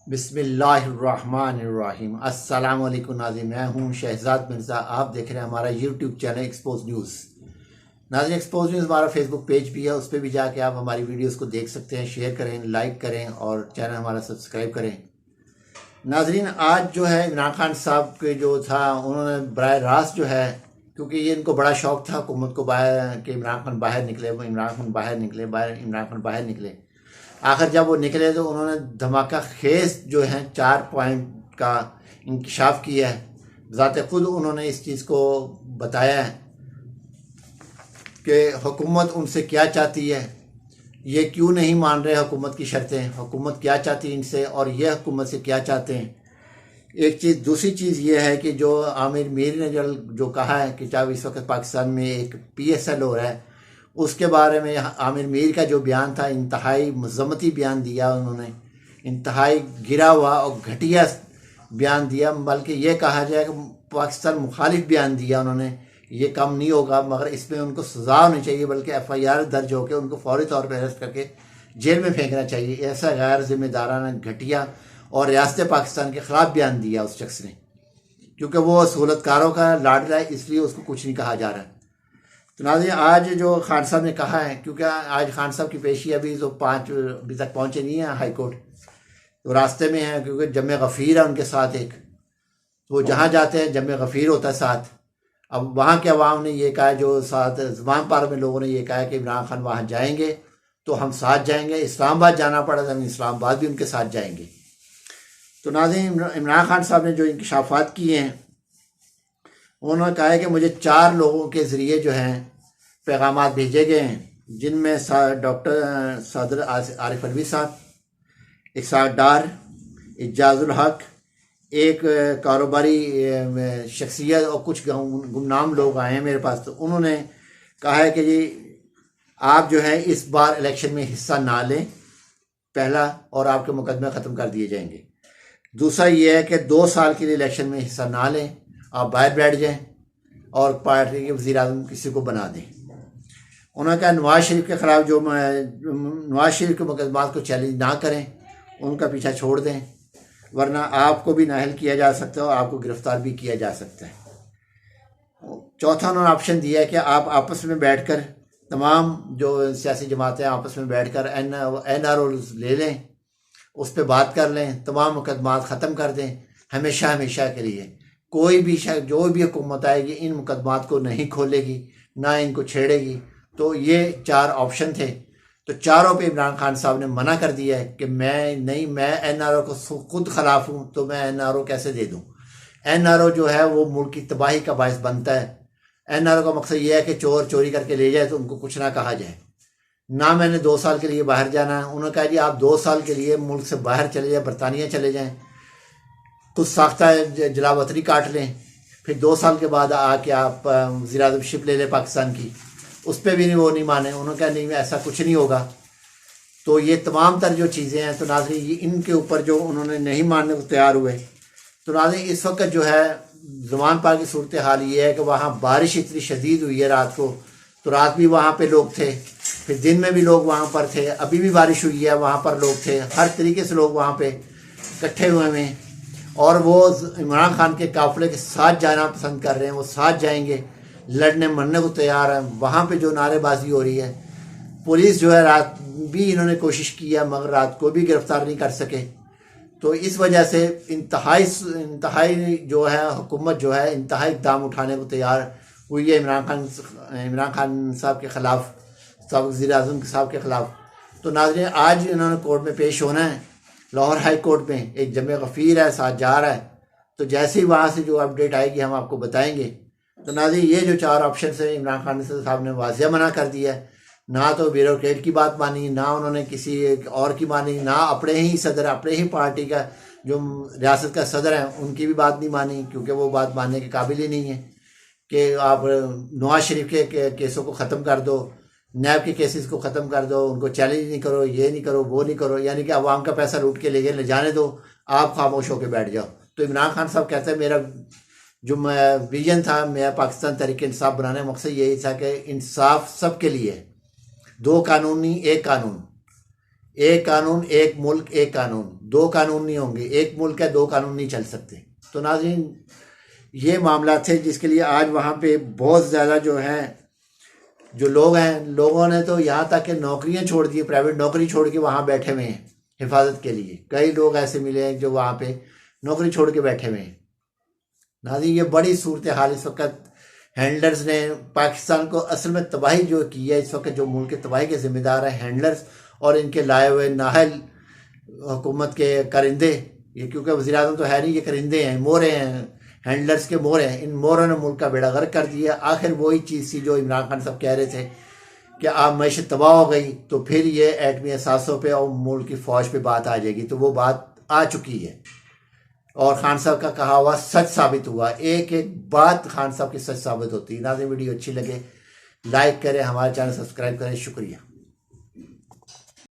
بسم اللہ الرحمن الرحیم۔ السلام علیکم ناظرین، میں ہوں شہزاد مرزا، آپ دیکھ رہے ہیں ہمارا یوٹیوب چینل ایکسپوز نیوز۔ ناظرین، ایکسپوز نیوز ہمارا فیس بک پیج بھی ہے، اس پہ بھی جا کے آپ ہماری ویڈیوز کو دیکھ سکتے ہیں، شیئر کریں، لائک کریں اور چینل ہمارا سبسکرائب کریں۔ ناظرین، آج جو ہے عمران خان صاحب کے جو تھا، انہوں نے براہ راست جو ہے، کیونکہ یہ ان کو بڑا شوق تھا حکومت کو باہر کہ عمران خان باہر نکلے، عمران خان باہر نکلے۔ آخر جب وہ نکلے تو انہوں نے دھماکہ خیز جو ہیں 4 پوائنٹ کا انکشاف کیا ہے۔ ذات خود انہوں نے اس چیز کو بتایا ہے کہ حکومت ان سے کیا چاہتی ہے، یہ کیوں نہیں مان رہے حکومت کی شرطیں، حکومت کیا چاہتی ہے ان سے اور یہ حکومت سے کیا چاہتے ہیں۔ ایک چیز، دوسری چیز یہ ہے کہ جو عامر میر نے جو کہا ہے کہ چاہے اس وقت پاکستان میں ایک PSL ہو رہا ہے، اس کے بارے میں عامر میر کا جو بیان تھا، انتہائی مذمتی بیان دیا انہوں نے، انتہائی گرا ہوا اور گھٹیا بیان دیا، بلکہ یہ کہا جائے کہ پاکستان مخالف بیان دیا انہوں نے۔ یہ کم نہیں ہوگا، مگر اس میں ان کو سزا ہونی چاہیے، بلکہ FIR درج ہو کے ان کو فوری طور پہ اریسٹ کر کے جیل میں پھینکنا چاہیے۔ ایسا غیر ذمہ دارانہ، گھٹیا اور ریاست پاکستان کے خلاف بیان دیا اس شخص نے، کیونکہ وہ سہولت کاروں کا لاڈلا ہے، اس لیے اس کو کچھ نہیں کہا جا رہا۔ تو ناظرین، آج جو خان صاحب نے کہا ہے، کیونکہ آج خان صاحب کی پیشی ابھی تک پہنچے نہیں ہیں ہائی کورٹ، تو راستے میں ہیں، کیونکہ جمع غفیر ہے ان کے ساتھ ایک، تو وہ جہاں جاتے ہیں جمع غفیر ہوتا ہے ساتھ۔ اب وہاں کے عوام نے یہ کہا، جو ساتھ زبان پار میں لوگوں نے یہ کہا کہ عمران خان وہاں جائیں گے تو ہم ساتھ جائیں گے، اسلام آباد جانا پڑا تو ہم اسلام آباد بھی ان کے ساتھ جائیں گے۔ تو ناظرین، عمران خان صاحب نے جو انکشافات کیے ہیں، انہوں نے کہا ہے کہ مجھے 4 لوگوں کے ذریعے جو ہیں پیغامات بھیجے گئے ہیں، جن میں ڈاکٹر صدر عارف علوی صاحب، اسحاق ڈار، اعجاز الحق، ایک کاروباری شخصیت اور کچھ گمنام لوگ آئے ہیں میرے پاس۔ تو انہوں نے کہا ہے کہ جی آپ جو ہے اس بار الیکشن میں حصہ نہ لیں، پہلا، اور آپ کے مقدمے ختم کر دیے جائیں گے۔ دوسرا یہ ہے کہ 2 سال کے لیے الیکشن میں حصہ نہ لیں، آپ باہر بیٹھ جائیں اور پارٹی کے وزیر اعظم کسی کو بنا دیں۔ انہوں نے کہا نواز شریف کے خلاف نواز شریف کے مقدمات کو چیلنج نہ کریں، ان کا پیچھا چھوڑ دیں، ورنہ آپ کو بھی نااہل کیا جا سکتا ہے اور آپ کو گرفتار بھی کیا جا سکتا ہے۔ چوتھا انہوں نے آپشن دیا ہے کہ آپ آپس میں بیٹھ کر، تمام جو سیاسی جماعتیں آپس میں بیٹھ کر NROs لے لیں، اس پہ بات کر لیں، تمام مقدمات ختم کر دیں ہمیشہ کے لیے۔ کوئی بھی جو بھی حکومت آئے گی ان مقدمات کو نہیں کھولے گی، نہ ان کو چھیڑے گی۔ تو یہ 4 آپشن تھے، تو چاروں پہ عمران خان صاحب نے منع کر دیا ہے کہ میں NRO کو خود خلاف ہوں، تو میں NRO کیسے دے دوں۔ NRO جو ہے وہ ملک کی تباہی کا باعث بنتا ہے۔ NRO کا مقصد یہ ہے کہ چور چوری کر کے لے جائے تو ان کو کچھ نہ کہا جائے۔ نہ میں نے 2 سال کے لیے باہر جانا ہے، انہوں نے کہا جی آپ 2 سال کے لیے ملک سے باہر چلے جائیں، برطانیہ چلے جائیں، خود ساختہ جلا وطنی کاٹ لیں، پھر 2 سال کے بعد آ کے آپ وزیر اعظم شپ لے لیں پاکستان کی، اس پہ بھی وہ نہیں مانے۔ انہوں نے کہا نہیں، ایسا کچھ نہیں ہوگا۔ تو یہ تمام تر جو چیزیں ہیں، تو ناظرین ان کے اوپر جو انہوں نے نہیں ماننے کو تیار ہوئے۔ تو ناظرین اس وقت جو ہے زمان پار کی صورتحال یہ ہے کہ وہاں بارش اتنی شدید ہوئی ہے رات کو، تو رات بھی وہاں پہ لوگ تھے، پھر دن میں بھی لوگ وہاں پر تھے، ابھی بھی بارش ہوئی ہے، وہاں پر لوگ تھے، ہر طریقے سے لوگ وہاں پہ اکٹھے ہوئے ہیں، اور وہ عمران خان کے قافلے کے ساتھ جانا پسند کر رہے ہیں، وہ ساتھ جائیں گے، لڑنے مرنے کو تیار ہیں۔ وہاں پہ جو نعرے بازی ہو رہی ہے، پولیس جو ہے رات بھی انہوں نے کوشش کی ہے، مگر رات کو بھی گرفتار نہیں کر سکے۔ تو اس وجہ سے انتہائی جو ہے حکومت جو ہے انتہائی اقدام اٹھانے کو تیار ہوئی ہے عمران خان صاحب کے خلاف، سابق وزیر اعظم صاحب کے خلاف۔ تو ناظرین آج انہوں نے کورٹ میں پیش ہونا ہے، لاہور ہائی کورٹ میں۔ ایک جمع غفیر ہے ساتھ جا رہا ہے، تو جیسے ہی وہاں سے جو اپڈیٹ آئے گی ہم آپ کو بتائیں گے۔ تو ناظرین یہ جو 4 آپشن سے عمران خان صاحب نے واضح منع کر دیا ہے، نہ تو بیوروکریٹ کی بات مانی، نہ انہوں نے کسی اور کی مانی، نہ اپنے ہی صدر، اپنے ہی پارٹی کا جو ریاست کا صدر ہیں ان کی بھی بات نہیں مانی، کیونکہ وہ بات ماننے کے قابل ہی نہیں ہے کہ آپ نواز شریف کے کیسوں کو ختم کر دو، نیب کے کیسز کو ختم کر دو، ان کو چیلنج نہیں کرو، یہ نہیں کرو، وہ نہیں کرو، یعنی کہ عوام کا پیسہ لوٹ کے لے جانے دو، آپ خاموش ہو کے بیٹھ جاؤ۔ تو عمران خان صاحب کہتے ہیں میرا جو ویژن تھا، میرا پاکستان تحریک انصاف بنانے کا مقصد یہی تھا کہ انصاف سب کے لیے، 2 قانون نہیں، ایک قانون، ایک قانون، ایک ملک، ایک قانون۔ دو قانون نہیں ہوں گے، ایک ملک ہے، دو قانون نہیں چل سکتے۔ تو ناظرین یہ معاملہ تھے جس کے لیے آج وہاں پہ بہت زیادہ جو ہیں جو لوگ ہیں، لوگوں نے تو یہاں تک کہ نوکریاں چھوڑ دی، پرائیویٹ نوکری چھوڑ کے وہاں بیٹھے ہوئے ہیں حفاظت کے لیے۔ کئی لوگ ایسے ملے ہیں جو وہاں پہ نوکری چھوڑ کے بیٹھے ہوئے ہیں۔ ناظرین یہ بڑی صورتحال اس وقت ہینڈلرز نے پاکستان کو اصل میں تباہی جو کی ہے، اس وقت جو ملک کی تباہی کے ذمہ دار ہیں ہینڈلرز اور ان کے لائے ہوئے نااہل حکومت کے کرندے، یہ کیونکہ وزیر اعظم تو ہے نہیں، یہ کرندے ہیں، مورے ہیں، ہینڈلرز کے مورے ہیں۔ ان موروں نے ملک کا بیڑا غرق کر دیا۔ آخر وہی چیز تھی جو عمران خان صاحب کہہ رہے تھے کہ آپ معیشت تباہ ہو گئی تو پھر یہ ایٹمی اثاثوں پہ اور ملک کی فوج پہ بات آ جائے گی، تو وہ بات آ چکی ہے اور خان صاحب کا کہا ہوا سچ ثابت ہوا۔ ایک ایک بات خان صاحب کی سچ ثابت ہوتی ہے۔ ناظرین ویڈیو اچھی لگے لائک کریں، ہمارے چینل سبسکرائب کریں، شکریہ۔